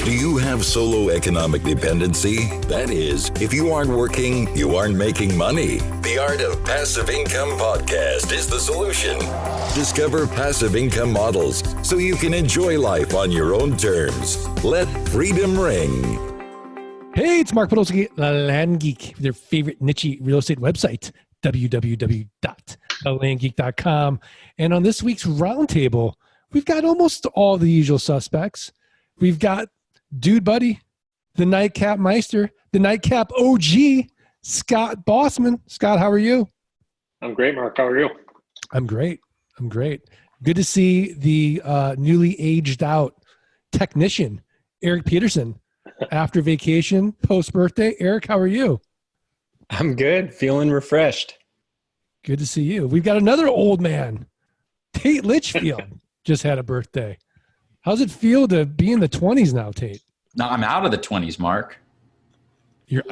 Do you have solo economic dependency? That is, if you aren't working, you aren't making money. The Art of Passive Income podcast is the solution. Discover passive income models so you can enjoy life on your own terms. Let freedom ring. Hey, it's Mark Podolsky, the Land Geek, with your favorite niche real estate website, www.thelandgeek.com. And on this week's roundtable, we've got almost all the usual suspects. We've got Dude Buddy, the Nightcap Meister, the Nightcap OG, Scott Bossman. Scott, how are you? I'm great, Mark. How are you? I'm great. Good to see the newly aged out technician, Erik Peterson, after vacation, post-birthday. Erik, how are you? I'm good. Feeling refreshed. Good to see you. We've got another old man, Tate Litchfield, just had a birthday. How's it feel to be in the 20s now, Tate? No, I'm out of the 20s, Mark.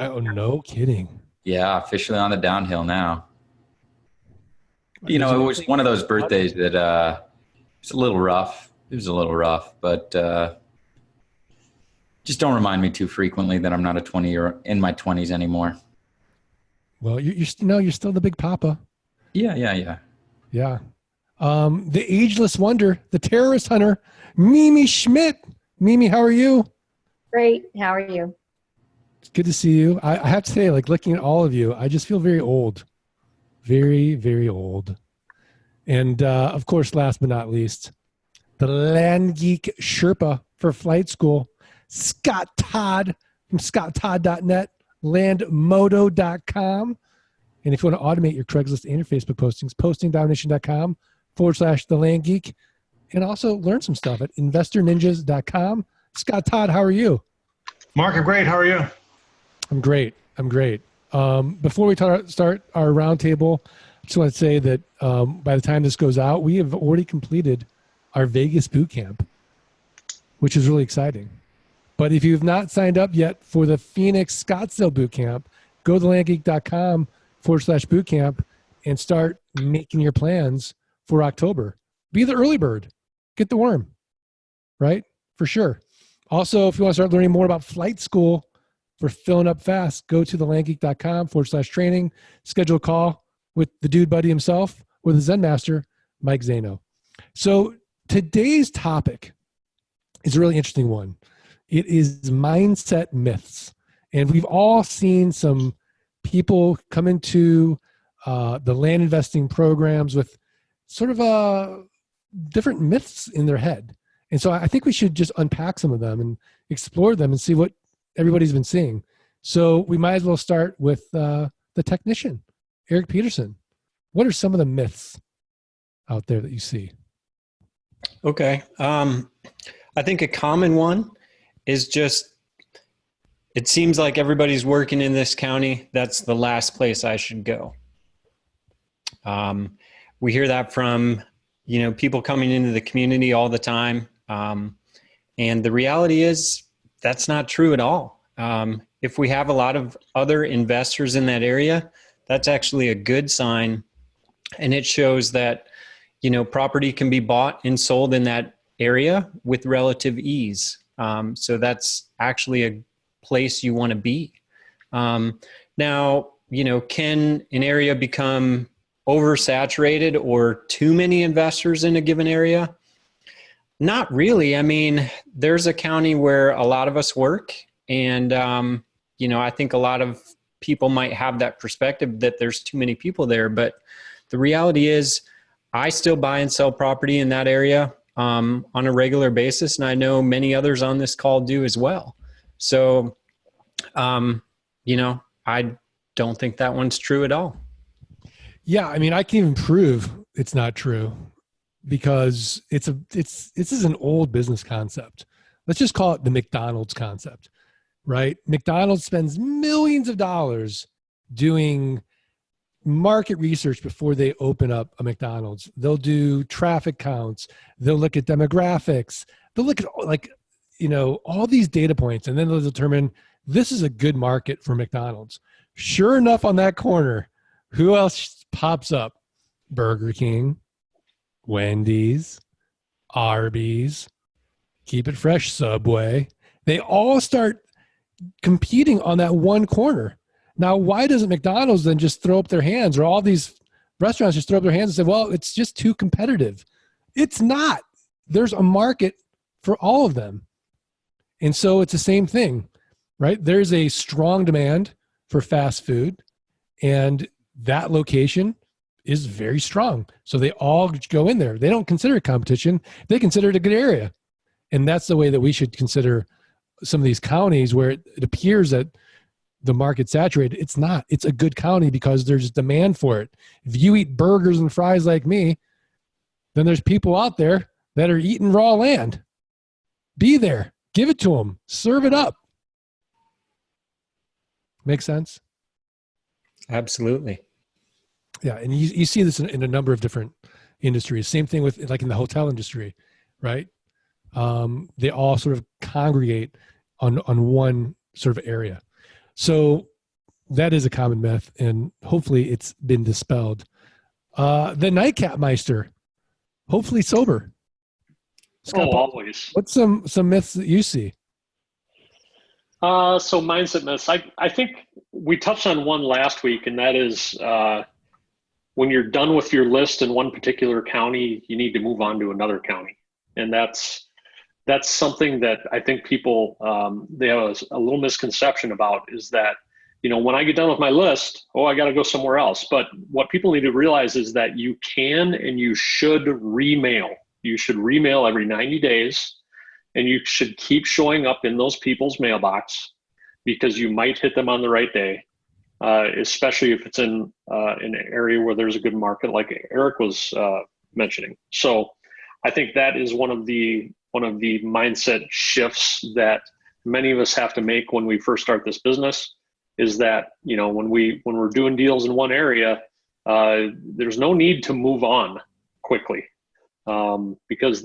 Oh, no kidding. Yeah, officially on the downhill now. You know, it was one of those birthdays that it's a little rough. It was a little rough, but just don't remind me too frequently that I'm not a 20-year in my 20s anymore. Well, you're still the big papa. Yeah. The ageless wonder, the terrorist hunter, Mimi Schmidt. Mimi, how are you? Great. How are you? It's good to see you. I have to say, like, looking at all of you, I just feel very old. Very, very old. And, of course, last but not least, the Land Geek Sherpa for flight school, Scott Todd from scotttodd.net, landmodo.com. And if you want to automate your Craigslist and your Facebook postings, postingdomination.com/the Land Geek. And also learn some stuff at investorninjas.com. Scott Todd, how are you? Mark, I'm great. How are you? I'm great. Before we start our roundtable, I just want to say that by the time this goes out, we have already completed our Vegas boot camp, which is really exciting. But if you have not signed up yet for the Phoenix Scottsdale boot camp, go to landgeek.com/boot camp and start making your plans for October. Be the early bird. Get the worm, right? For sure. Also, if you want to start learning more about flight school for filling up fast, go to thelandgeek.com/training, schedule a call with the dude buddy himself or the Zen master, Mike Zano. So today's topic is a really interesting one. It is mindset myths. And we've all seen some people come into the land investing programs with sort of different myths in their head. And so I think we should just unpack some of them and explore them and see what everybody's been seeing. So we might as well start with the technician, Erik Peterson. What are some of the myths out there that you see? Okay. I think a common one is just, it seems like everybody's working in this county. That's the last place I should go. We hear that from, people coming into the community all the time. And the reality is that's not true at all. If we have a lot of other investors in that area, that's actually a good sign. And it shows that, property can be bought and sold in that area with relative ease. So that's actually a place you want to be. Now, can an area become oversaturated or too many investors in a given area? Not really. I mean, there's a county where a lot of us work, and I think a lot of people might have that perspective that there's too many people there, but the reality is I still buy and sell property in that area on a regular basis, and I know many others on this call do as well. So, I don't think that one's true at all. Yeah, I mean, I can even prove it's not true because this is an old business concept. Let's just call it the McDonald's concept, right? McDonald's spends millions of dollars doing market research before they open up a McDonald's. They'll do traffic counts. They'll look at demographics. They'll look at all these data points, and then they'll determine this is a good market for McDonald's. Sure enough, on that corner, who else pops up? Burger King, Wendy's, Arby's, Keep It Fresh, Subway. They all start competing on that one corner. Now, why doesn't McDonald's then just throw up their hands, or all these restaurants just throw up their hands and say, well, it's just too competitive? It's not. There's a market for all of them. And so it's the same thing, right? There's a strong demand for fast food, and that location is very strong. So they all go in there. They don't consider it competition. They consider it a good area. And that's the way that we should consider some of these counties where it appears that the market's saturated. It's not. It's a good county because there's demand for it. If you eat burgers and fries like me, then there's people out there that are eating raw land. Be there. Give it to them. Serve it up. Make sense? Absolutely. Yeah, and you see this in a number of different industries. Same thing with like in the hotel industry, right? They all sort of congregate on one sort of area. So that is a common myth, and hopefully it's been dispelled. The nightcap meister, hopefully sober. Scott, Always. what's some myths that you see? So mindset myths. I think we touched on one last week, and that is when you're done with your list in one particular county, you need to move on to another county. And that's something that I think people, they have a little misconception about, is that, when I get done with my list, I got to go somewhere else. But what people need to realize is that you can and you should remail. You should remail every 90 days, and you should keep showing up in those people's mailbox, because you might hit them on the right day, especially if it's in an area where there's a good market, like Erik was mentioning. So I think that is one of the mindset shifts that many of us have to make when we first start this business, is that, when we're doing deals in one area, there's no need to move on quickly, because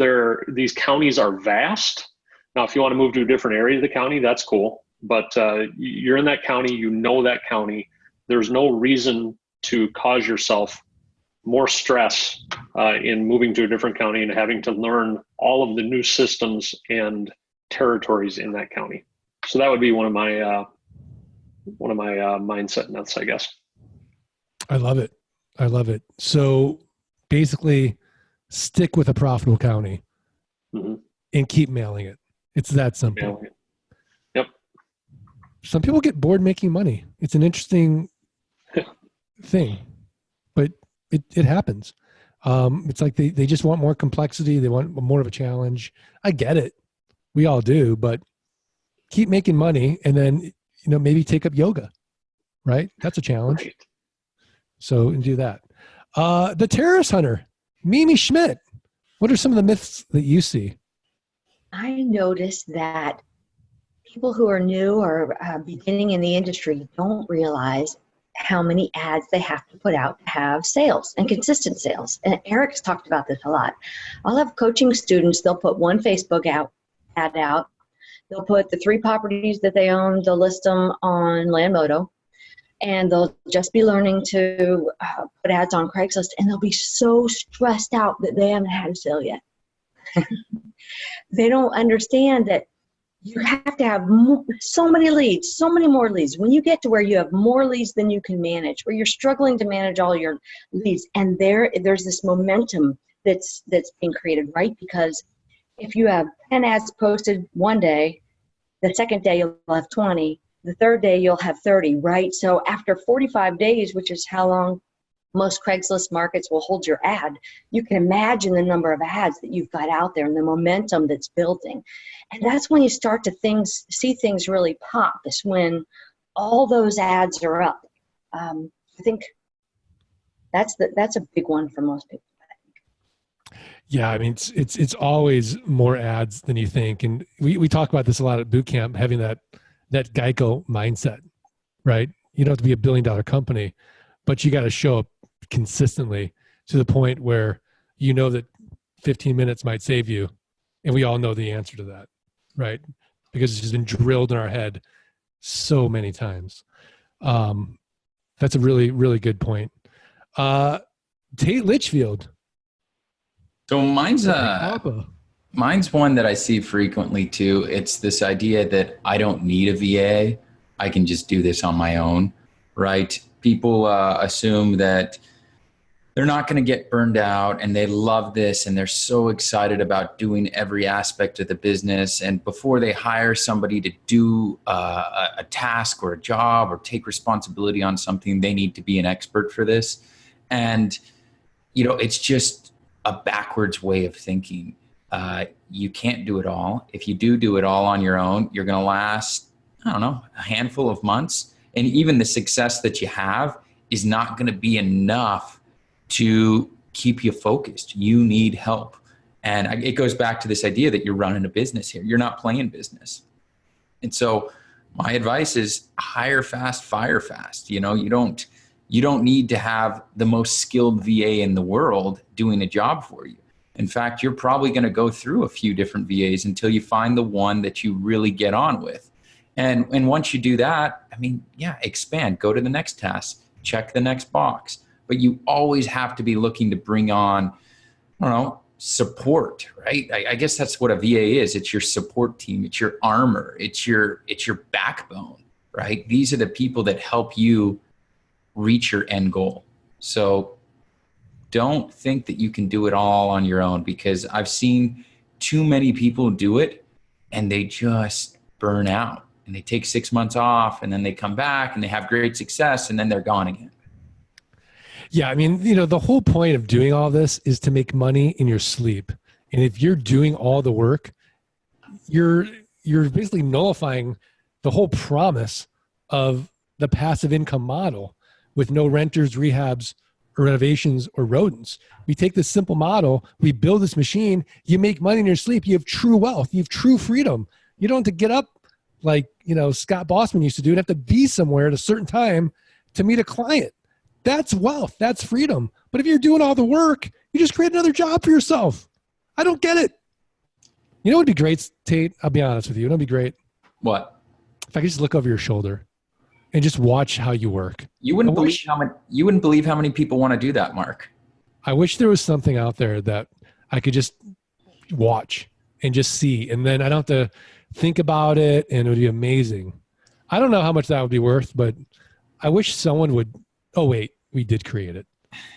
these counties are vast. Now, if you want to move to a different area of the county, that's cool. But you're in that county, that county. There's no reason to cause yourself more stress in moving to a different county and having to learn all of the new systems and territories in that county. So that would be one of my mindset myths, I guess. I love it. So basically, stick with a profitable county and keep mailing it. It's that simple. Yep. Some people get bored making money. It's an interesting thing, but it happens. It's like they just want more complexity. They want more of a challenge. I get it. We all do, but keep making money, and then, maybe take up yoga, right? That's a challenge. Right. So, and do that. The terrorist hunter, Mimi Schmidt. What are some of the myths that you see? I noticed that people who are new or beginning in the industry don't realize how many ads they have to put out to have sales and consistent sales. And Erik's talked about this a lot. I'll have coaching students, they'll put one Facebook ad out. They'll put the 3 properties that they own, they'll list them on Landmodo, and they'll just be learning to put ads on Craigslist, and they'll be so stressed out that they haven't had a sale yet. They don't understand that you have to have so many leads, so many more leads. When you get to where you have more leads than you can manage, where you're struggling to manage all your leads, and there's this momentum that's being created, right? Because if you have 10 ads posted one day, the second day you'll have 20, the third day you'll have 30, right? So after 45 days, which is how long most Craigslist markets will hold your ad, you can imagine the number of ads that you've got out there and the momentum that's building. And that's when you start to see things really pop, is when all those ads are up. I think that's a big one for most people. Yeah, I mean, it's always more ads than you think. And we talk about this a lot at boot camp, having that Geico mindset, right? You don't have to be $1 billion company, but you got to show up consistently to the point where that 15 minutes might save you. And we all know the answer to that, right? Because it's just been drilled in our head so many times. That's a really, really good point. Tate Litchfield. So mine's Mine's one that I see frequently too. It's this idea that I don't need a VA. I can just do this on my own, right? People assume that they're not going to get burned out, and they love this, and they're so excited about doing every aspect of the business. And before they hire somebody to do a task or a job or take responsibility on something, they need to be an expert for this. And, it's just a backwards way of thinking. You can't do it all. If you do it all on your own, you're going to last, a handful of months. And even the success that you have is not going to be enough to keep you focused. You need help. And it goes back to this idea that you're running a business here. You're not playing business. And so my advice is hire fast, fire fast. You don't need to have the most skilled VA in the world doing a job for you. In fact, you're probably going to go through a few different VAs until you find the one that you really get on with. And once you do that, expand, go to the next task, check the next box. But you always have to be looking to bring on, support, right? I guess that's what a VA is. It's your support team. It's your armor. It's your backbone, right? These are the people that help you reach your end goal. So don't think that you can do it all on your own, because I've seen too many people do it and they just burn out, and they take 6 months off, and then they come back and they have great success, and then they're gone again. Yeah. The whole point of doing all this is to make money in your sleep. And if you're doing all the work, you're basically nullifying the whole promise of the passive income model with no renters, rehabs, or renovations, or rodents. We take this simple model, we build this machine, you make money in your sleep, you have true wealth, you have true freedom. You don't have to get up like, Scott Bossman used to do and have to be somewhere at a certain time to meet a client. That's wealth. That's freedom. But if you're doing all the work, you just create another job for yourself. I don't get it. You know what would be great, Tate? I'll be honest with you. It would be great. What? If I could just look over your shoulder and just watch how you work. You wouldn't believe how many people want to do that, Mark. I wish there was something out there that I could just watch and just see, and then I don't have to think about it, and it would be amazing. I don't know how much that would be worth, but I wish someone would. Oh, wait, we did create it.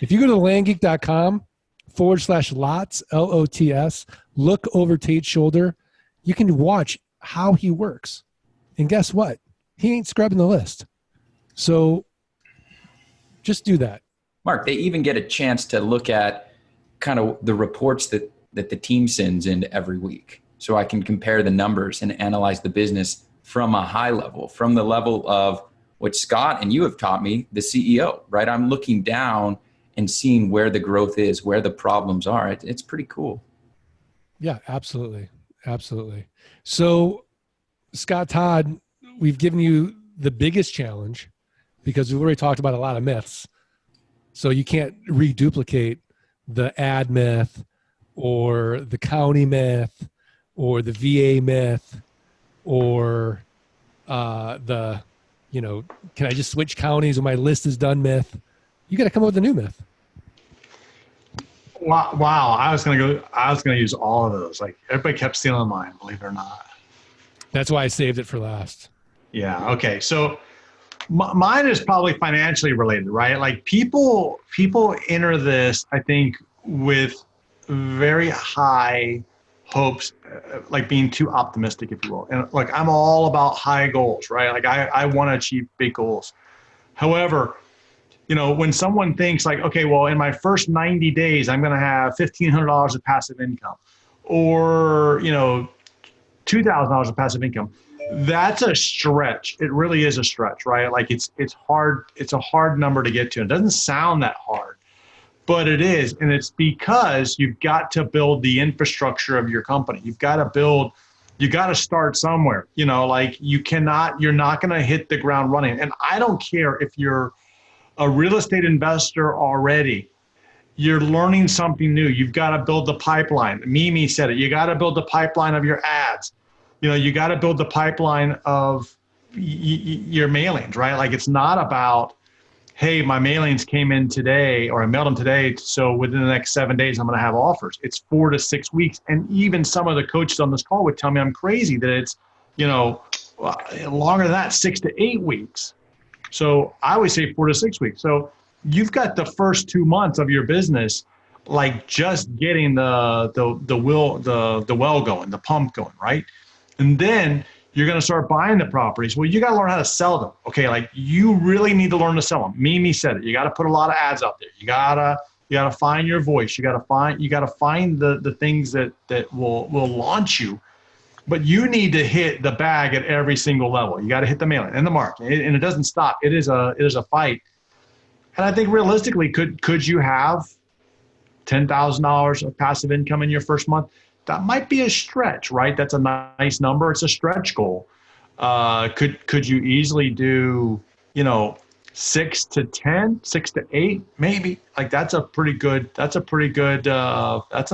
If you go to landgeek.com/lots, LOTS, look over Tate's shoulder, you can watch how he works. And guess what? He ain't scrubbing the list. So just do that. Mark, they even get a chance to look at kind of the reports that the team sends in every week. So I can compare the numbers and analyze the business from a high level, from the level of what Scott and you have taught me, the CEO, right? I'm looking down and seeing where the growth is, where the problems are. It's pretty cool. Yeah, absolutely. Absolutely. So Scott, Todd, we've given you the biggest challenge because we've already talked about a lot of myths. So you can't reduplicate the ad myth or the county myth or the VA myth or can I just switch counties when my list is done myth? You got to come up with a new myth. Wow. I was going to use all of those. Like everybody kept stealing mine, believe it or not. That's why I saved it for last. Yeah. Okay. So mine is probably financially related, right? Like people enter this, I think, with very high hopes, like being too optimistic, if you will. And like, I'm all about high goals, right? Like I want to achieve big goals. However, when someone thinks like, okay, well, in my first 90 days, I'm going to have $1,500 of passive income or, $2,000 of passive income. That's a stretch. It really is a stretch, right? Like it's hard. It's a hard number to get to. It doesn't sound that hard, but it is. And it's because you've got to build the infrastructure of your company. You got to start somewhere, like you're not going to hit the ground running. And I don't care if you're a real estate investor already, you're learning something new. You've got to build the pipeline. Mimi said it. You got to build the pipeline of your ads. You got to build the pipeline of your mailings, right? Like it's not about, hey, my mailings came in today, or I mailed them today, so within the next 7 days, I'm going to have offers. It's 4 to 6 weeks. And even some of the coaches on this call would tell me I'm crazy that it's, longer than that, 6 to 8 weeks. So I always say 4 to 6 weeks. So you've got the first 2 months of your business, like just getting the well going, the pump going, right? And then you're going to start buying the properties. Well, you got to learn how to sell them. Okay. Like you really need to learn to sell them. Mimi said it. You got to put a lot of ads out there. You got to find your voice. You got to find the things that will launch you, but you need to hit the bag at every single level. You got to hit the mailing and the market, and it doesn't stop. It is a fight. And I think realistically, could you have $10,000 of passive income in your first month? That might be a stretch, right? That's a nice number. It's a stretch goal. Could you easily do, 6 to 10, 6 to 8, maybe? Like that's an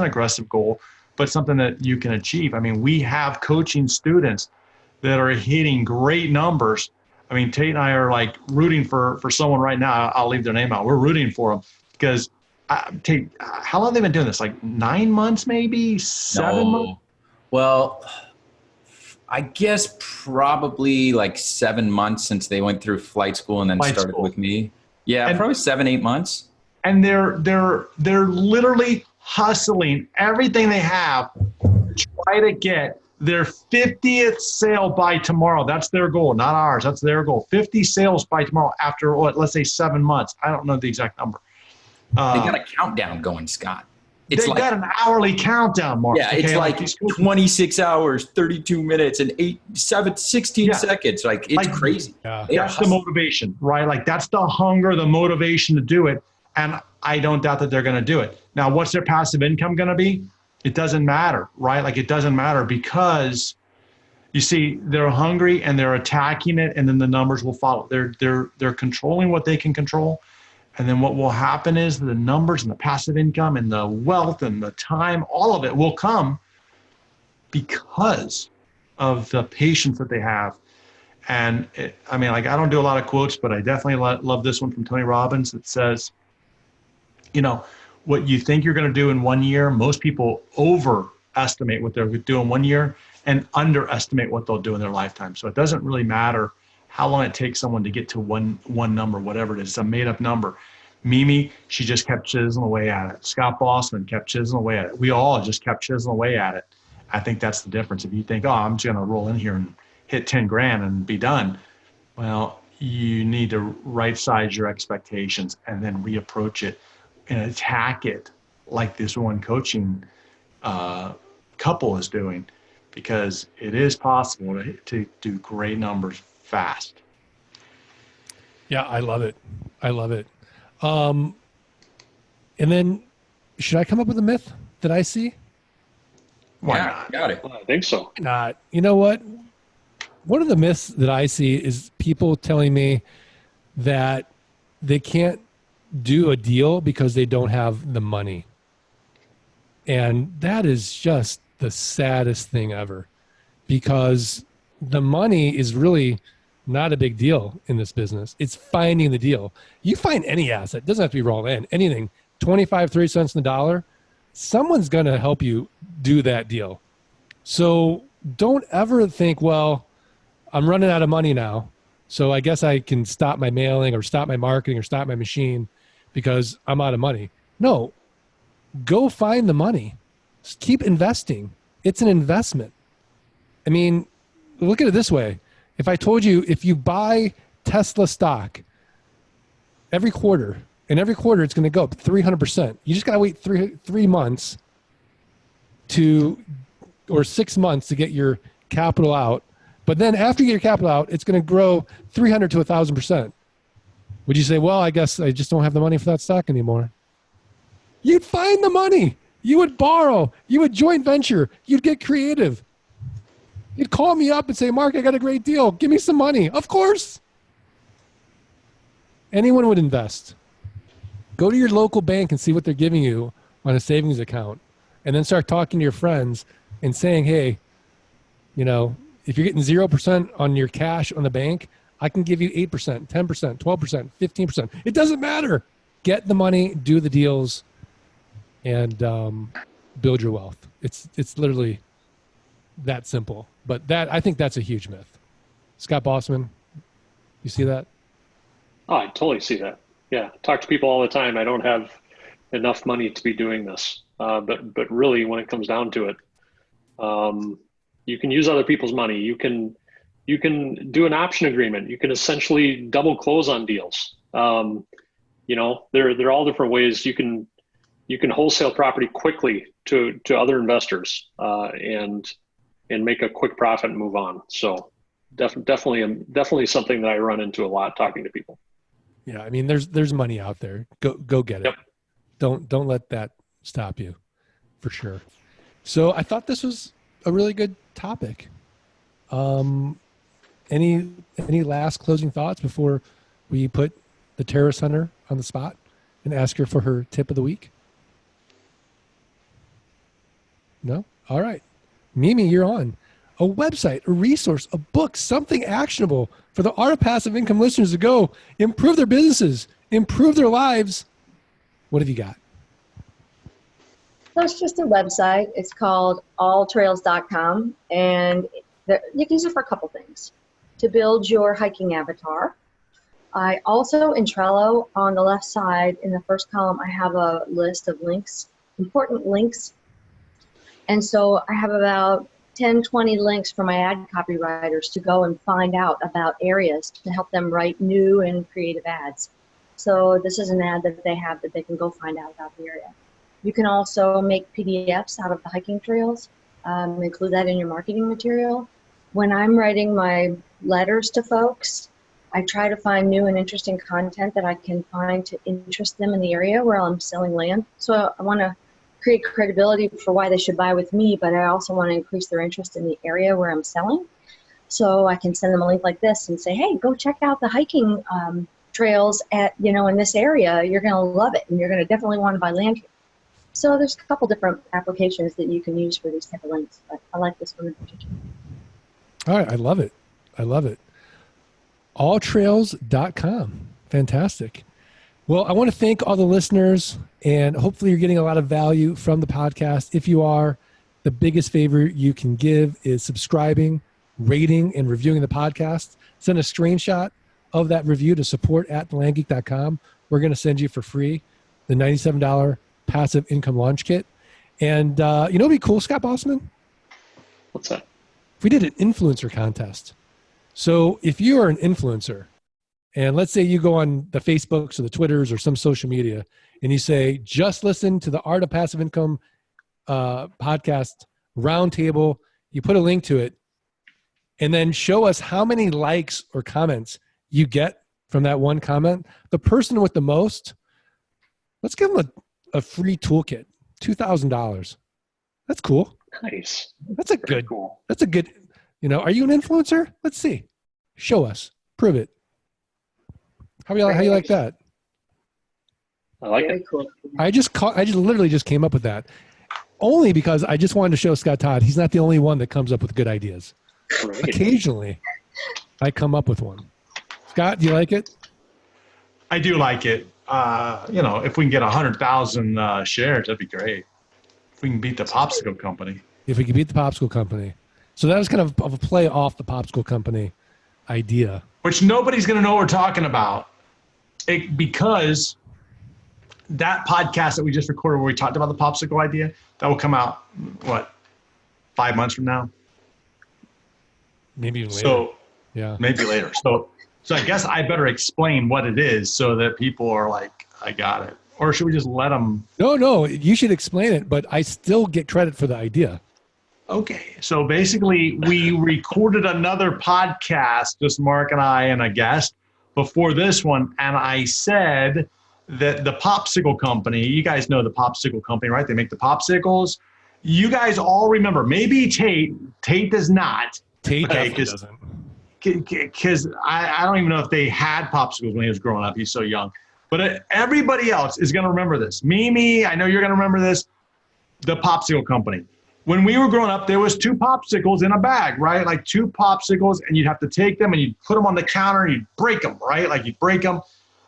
aggressive goal, but something that you can achieve. I mean, we have coaching students that are hitting great numbers. I mean, Tate and I are like rooting for someone right now. I'll leave their name out. We're rooting for them because Tate, how long have they been doing this? Like 9 months, maybe 7 months? Well, I guess probably like 7 months since they went through flight school and then started with me. Yeah, probably 7, 8 months. And they're literally hustling everything they have to try to get their 50th sale by tomorrow. That's their goal, not ours. That's their goal. 50 sales by tomorrow after let's say 7 months. I don't know the exact number. They got a countdown going, Scott. They got an hourly countdown, Mark. Yeah, it's like 26 hours, 32 minutes, and 16 seconds. Like, it's crazy. Yeah. That's the motivation, right? Like, that's the hunger, the motivation to do it. And I don't doubt that they're going to do it. Now, what's their passive income going to be? It doesn't matter, right? Like, it doesn't matter because, you see, they're hungry and they're attacking it, and then the numbers will follow. They're controlling what they can control. And then what will happen is the numbers and the passive income and the wealth and the time, all of it will come because of the patience that they have. And I don't do a lot of quotes, but I definitely love this one from Tony Robbins that says, what you think you're going to do in 1 year, most people overestimate what they're going to do in 1 year and underestimate what they'll do in their lifetime. So it doesn't really matter how long it takes someone to get to one number, whatever it is. It's a made-up number. Mimi, she just kept chiseling away at it. Scott Bossman kept chiseling away at it. We all just kept chiseling away at it. I think that's the difference. If you think, I'm just going to roll in here and hit 10 grand and be done, well, you need to right-size your expectations and then reapproach it and attack it like this one coaching couple is doing, because it is possible to do great numbers fast. Yeah, I love it. And then should I come up with a myth that I see? Why not? Got it. I think so. Not. You know what? One of the myths that I see is people telling me that they can't do a deal because they don't have the money. And that is just the saddest thing ever, because the money is really not a big deal in this business. It's finding the deal. You find any asset, it doesn't have to be raw land, anything, 25, 30 cents in the dollar, someone's going to help you do that deal. So don't ever think, well, I'm running out of money now, so I guess I can stop my mailing or stop my marketing or stop my machine because I'm out of money. No, go find the money. Just keep investing. It's an investment. I mean, look at it this way. If I told you, if you buy Tesla stock every quarter, and every quarter it's going to go up 300%, you just got to wait three months or 6 months to get your capital out. But then after you get your capital out, it's going to grow 300 to 1,000%. Would you say, well, I guess I just don't have the money for that stock anymore? You'd find the money. You would borrow. You would joint venture. You'd get creative. You'd call me up and say, Mark, I got a great deal. Give me some money. Of course. Anyone would invest. Go to your local bank and see what they're giving you on a savings account, and then start talking to your friends and saying, hey, if you're getting 0% on your cash on the bank, I can give you 8%, 10%, 12%, 15%. It doesn't matter. Get the money, do the deals, and build your wealth. It's literally that simple. But I think that's a huge myth. Scott Bossman, you see that? Oh, I totally see that. Yeah, talk to people all the time. I don't have enough money to be doing this. But really, when it comes down to it, you can use other people's money. You can do an option agreement. You can essentially double close on deals. You know, there are all different ways you can wholesale property quickly to other investors and make a quick profit and move on. So definitely something that I run into a lot talking to people. Yeah, I mean, there's money out there. Go get it. Yep. Don't let that stop you, for sure. So I thought this was a really good topic. Any last closing thoughts before we put the terrorist hunter on the spot and ask her for her tip of the week? No? All right. Mimi, you're on. A website, a resource, a book, something actionable for the Art of Passive Income listeners to go improve their businesses, improve their lives. What have you got? So it's just a website. It's called alltrails.com, and you can use it for a couple things. To build your hiking avatar. I also, in Trello, on the left side, in the first column, I have a list of links, important links. And so I have about 10, 20 links for my ad copywriters to go and find out about areas to help them write new and creative ads. So this is an ad that they have that they can go find out about the area. You can also make PDFs out of the hiking trails, include that in your marketing material. When I'm writing my letters to folks, I try to find new and interesting content that I can find to interest them in the area where I'm selling land. So I want to create credibility for why they should buy with me, but I also want to increase their interest in the area where I'm selling. So I can send them a link like this and say, hey, go check out the hiking trails in this area. You're going to love it, and you're going to definitely want to buy land here. So there's a couple different applications that you can use for these type of links, but I like this one in particular. All right. I love it. Alltrails.com. Fantastic. Well, I want to thank all the listeners, and hopefully you're getting a lot of value from the podcast. If you are, the biggest favor you can give is subscribing, rating, and reviewing the podcast. Send a screenshot of that review to support@thelandgeek.com. We're going to send you for free the $97 passive income launch kit. And you know what'd be cool, Scott Bossman? What's that? If we did an influencer contest. So if you are an influencer, and let's say you go on the Facebooks or the Twitters or some social media, and you say, just listen to the Art of Passive Income podcast roundtable, you put a link to it, and then show us how many likes or comments you get from that one comment. The person with the most, let's give them a free toolkit, $2,000. That's cool. Nice. That's a good, are you an influencer? Let's see. Show us. Prove it. How you like that? I like Very it. cool. I literally just came up with that. Only because I just wanted to show Scott Todd he's not the only one that comes up with good ideas. Right. Occasionally, I come up with one. Scott, do you like it? I do like it. If we can get 100,000 shares, that'd be great. If we can beat the popsicle company. If we could beat the popsicle company. So that was kind of a play off the popsicle company idea. Which nobody's going to know what we're talking about. Because that podcast that we just recorded where we talked about the popsicle idea, that will come out, 5 months from now? Maybe even later. So, yeah. Maybe later. So I guess I better explain what it is so that people are like, I got it. Or should we just let them? No, you should explain it, but I still get credit for the idea. Okay. So basically, we recorded another podcast, just Mark and I and a guest, before this one. And I said that the popsicle company, you guys know the popsicle company, right? They make the popsicles. You guys all remember, maybe Tate does not. Tate definitely doesn't. Because I don't even know if they had popsicles when he was growing up. He's so young. But everybody else is going to remember this. Mimi, I know you're going to remember this. The popsicle company. when we were growing up, there was 2 popsicles in a bag, right? Like 2 popsicles, and you'd have to take them and you'd put them on the counter and you'd break them, right? Like you'd break them,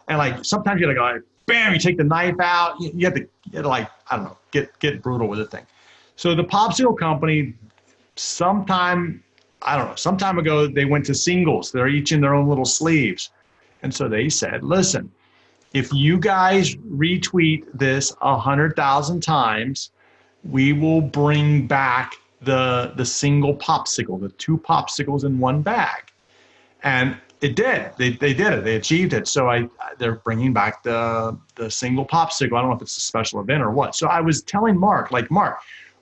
and like sometimes you're like, bam, you take the knife out. You had to like, I don't know, get brutal with the thing. So the popsicle company, some time ago, they went to singles. They're each in their own little sleeves, and so they said, listen, if you guys retweet this 100,000 times, we will bring back the single popsicle, the 2 popsicles in one bag. And it did. They did it. They achieved it. So they're bringing back the single popsicle. I don't know if it's a special event or what. So I was telling Mark,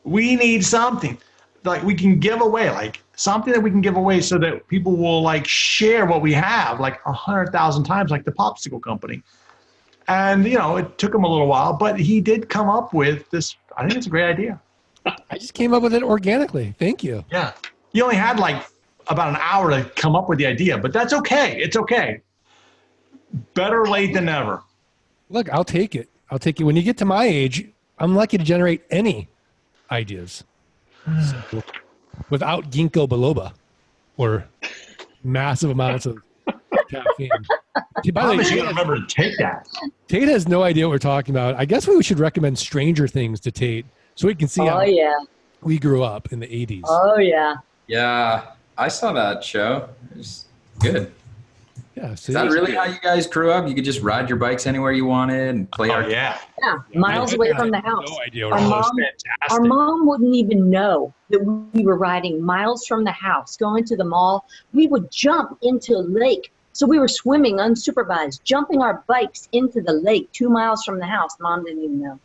we need something like we can give away, like something that we can give away so that people will like share what we have like 100,000 times, like the popsicle company. And, it took him a little while, but he did come up with this. I think it's a great idea. I just came up with it organically. Thank you. Yeah. You only had like about an hour to come up with the idea, but that's okay. It's okay. Better late than never. Look, I'll take it. When you get to my age, I'm lucky to generate any ideas without ginkgo biloba or massive amounts of caffeine. By the way, you gotta remember to take that. Tate has no idea what we're talking about. I guess we should recommend Stranger Things to Tate so he can see how we grew up in the 80s. Oh, yeah. Yeah, I saw that show. It was good. Yeah, Is that really how you guys grew up? You could just ride your bikes anywhere you wanted and play our Yeah, miles away from the house. No idea. Our mom wouldn't even know that we were riding miles from the house, going to the mall. We would jump into a lake. So we were swimming unsupervised, jumping our bikes into the lake 2 miles from the house. Mom didn't even know.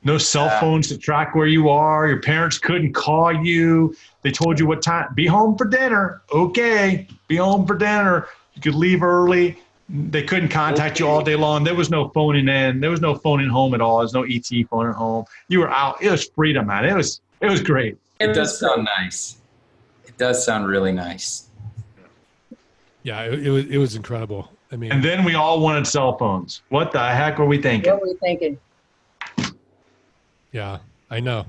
No cell phones to track where you are. Your parents couldn't call you. They told you what time. Be home for dinner. Okay, be home for dinner. You could leave early. They couldn't contact you all day long. There was no phoning in. There was no phoning home at all. There's no ET phone at home. You were out. It was freedom, man. It was great. It does sound nice. It does sound really nice. Yeah, it was incredible. I mean, And then we all wanted cell phones. What the heck were we thinking? What were we thinking? yeah, I know.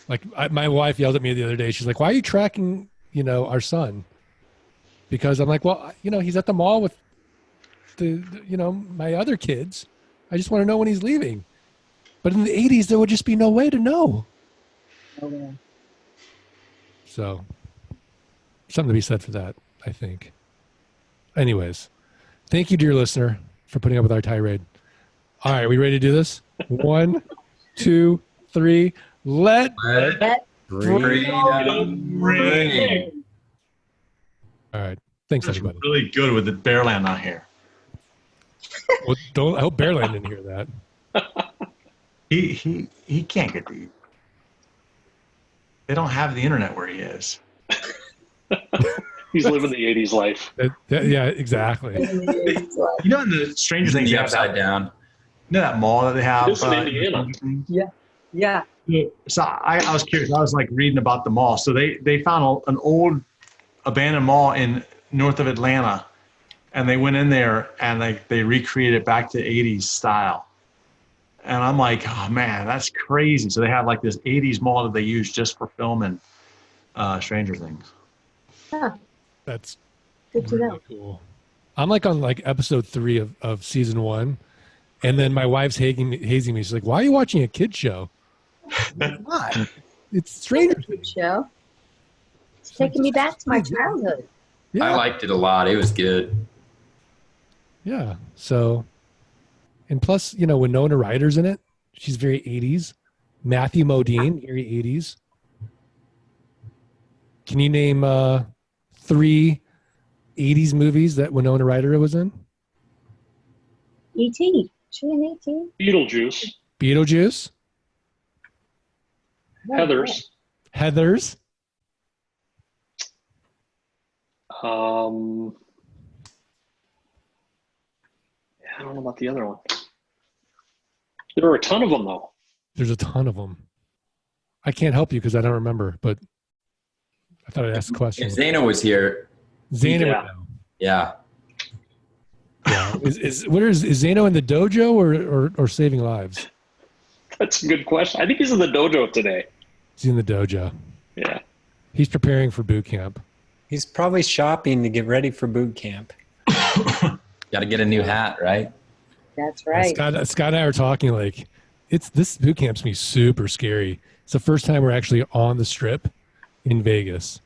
Like my wife yelled at me the other day. She's like, "Why are you tracking, our son?" Because I'm like, "Well, he's at the mall with my other kids. I just want to know when he's leaving." But in the 80s, there would just be no way to know. Oh, yeah. So, something to be said for that, I think. Anyways, thank you, dear listener, for putting up with our tirade. All right, we ready to do this? 1, 2, 3. Let freedom ring. All right. Thanks, That's everybody. really good with the Bearland not here. Well, I hope Bearland didn't hear that. He can't get the. They don't have the internet where he is. He's living the 80s life. Yeah, exactly. In the Stranger Things, The upside down. That mall that they have. It's in Indiana. Yeah. So I was curious. I was like reading about the mall. So they found an old abandoned mall in north of Atlanta, and they went in there and they recreated it back to 80s style. And I'm like, oh man, that's crazy. So they have like this 80s mall that they use just for filming Stranger Things. Huh. That's Good to really know. cool. I'm like on like episode 3 of season 1. And then my wife's hazing me. She's like, "Why are you watching a kid show?" Why? It's Stranger Good Things. show. It's taking me back to my childhood. Yeah. I liked it a lot. It was good. Yeah. So, and plus, Winona Ryder's in it. She's very 80s. Matthew Modine, very 80s. Can you name 3 80s movies that Winona Ryder was in? E.T. She in E.T.? Beetlejuice. Beetlejuice. Heathers. Heathers. I don't know about the other one. There were a ton of them, though. There's a ton of them. I can't help you because I don't remember, but I thought I'd ask the question. If Zana was here, Zana would Yeah. know. yeah. Yeah. Is Zano in the dojo or saving lives? That's a good question. I think he's in the dojo today. He's in the dojo. Yeah. He's preparing for boot camp. He's probably shopping to get ready for boot camp. Got to get a new hat, right? That's right. Scott and I are talking like, this boot camp's gonna be super scary. It's the first time we're actually on the strip in Vegas.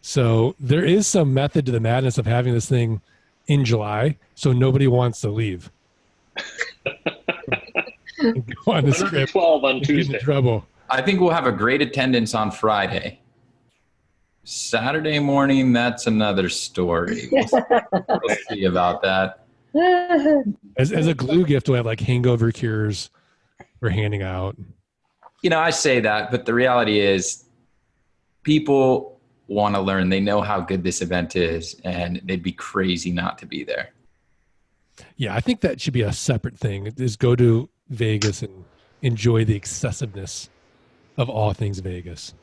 So there is some method to the madness of having this thing in July, so nobody wants to leave. Go on the strip. 12 on Get Tuesday. in trouble. I think we'll have a great attendance on Friday. Saturday morning, that's another story. We'll see about that. As a glue gift, we'll have like hangover cures we're handing out. You know, I say that, but the reality is people want to learn. They know how good this event is, and they'd be crazy not to be there. Yeah, I think that should be a separate thing, is go to Vegas and enjoy the excessiveness of all things Vegas.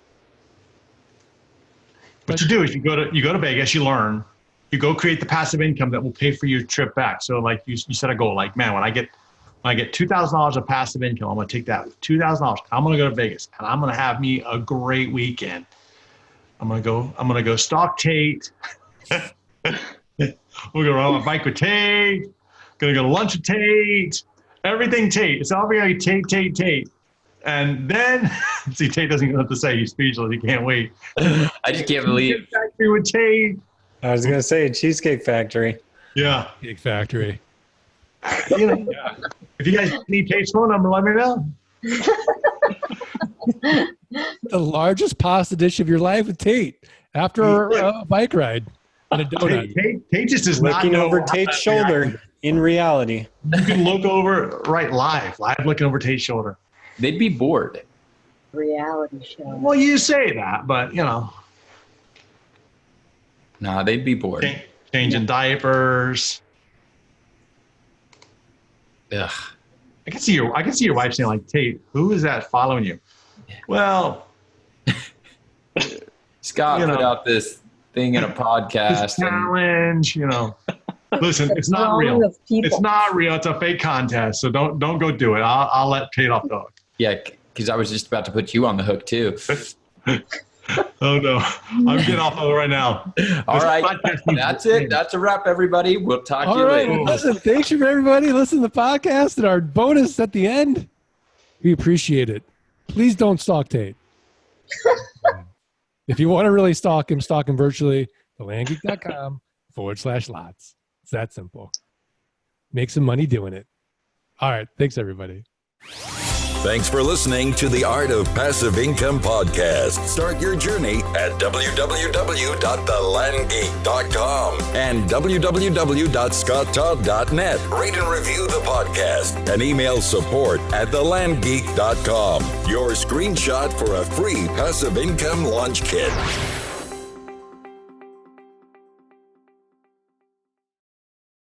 What you do is you go to Vegas, you learn, you go create the passive income that will pay for your trip back. So like you set a goal, like, man, when I get $2,000 of passive income, I'm going to take that $2,000. I'm going to go to Vegas and I'm going to have me a great weekend. I'm going to go stalk Tate. We're going to ride on a bike with Tate. Going to go to lunch with Tate. Everything Tate. It's all going to be Tate. And then, see, Tate doesn't know what to say. He's speechless. He can't wait. I just can't believe. Factory with Tate. I was going to say Cheesecake Factory. Yeah. Cake Factory. You know, if you guys need Tate's phone number, let me know. The largest pasta dish of your life with Tate after a bike ride and a donut. Tate just does not Looking know over how Tate's that shoulder reacts. in reality. You can look over live looking over Tate's shoulder. They'd be bored. Reality show. Well, you say that, but you know, Nah, they'd be bored. changing diapers. Ugh. I can see your wife saying like, Tate, who is that following you? Well, Scott put out this thing in a podcast. this challenge, you know. Listen, it's not Throng real. of people. It's not real. It's a fake contest. So don't go do it. I'll let Tate off the hook. Yeah, because I was just about to put you on the hook too. Oh no, I'm getting off the hook right now. All This right, podcast needs that's to it. That's a wrap, everybody. We'll talk to All you right. later. Listen, thanks for everybody. Listen to the podcast and our bonus at the end. We appreciate it. Please don't stalk Tate. If you want to really stalk him virtually, thelandgeek.com/lots. It's that simple. Make some money doing it. All right. Thanks, everybody. Thanks for listening to the Art of Passive Income podcast. Start your journey at www.thelandgeek.com and www.scotttodd.net. Rate and review the podcast and email support@thelandgeek.com. Your screenshot for a free passive income launch kit.